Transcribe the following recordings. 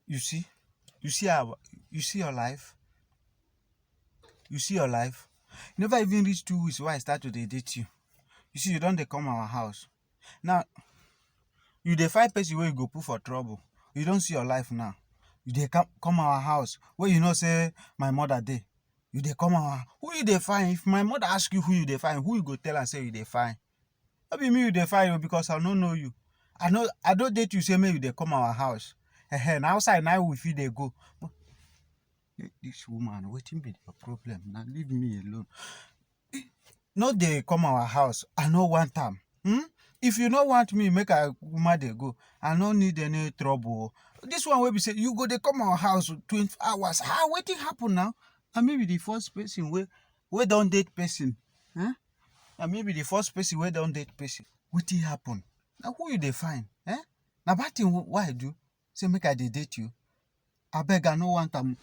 You see, you see our, you see your life. You see your life. You never even reach 2 weeks why I start to dey date you. You see, you don dey come our house. Now, you dey find person wey you go put for trouble. You don see your life now. You dey come our house where you know say my mother dey. You dey come our, who you dey find? If my mother ask you who you dey find, who you go tell am say you dey find? No be me you dey find o, because I no know you. I don't date you say make you dey come our house. Na outside now we fit dey go. This woman, wetin be your problem? Now leave me alone. No dey come our house. I no want am. If you no want me, make I woman dey go. I no need any trouble. This one wey be say you go dey come our house 20 hours. How wetin happen now? And maybe the first person wey don date person. And maybe the first person wey don date person. Wetin happen? Now who you dey find? Na bad thing why I do? Say make I dey date you. Abeg, I no want am.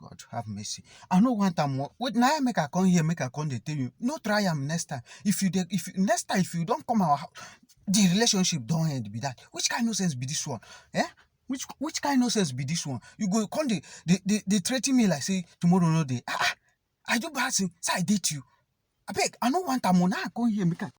God have mercy. I no want am. Wait, now make I come here, make I come dey tell you. No try am next time. If next time if you don't come our house, the relationship don't end be that. Which kind of nonsense be this one? Which kind of nonsense be this one? You go come they threaten me like say tomorrow no day. I do bad thing. Say I date you. Abeg, I no want am. Now I come here make I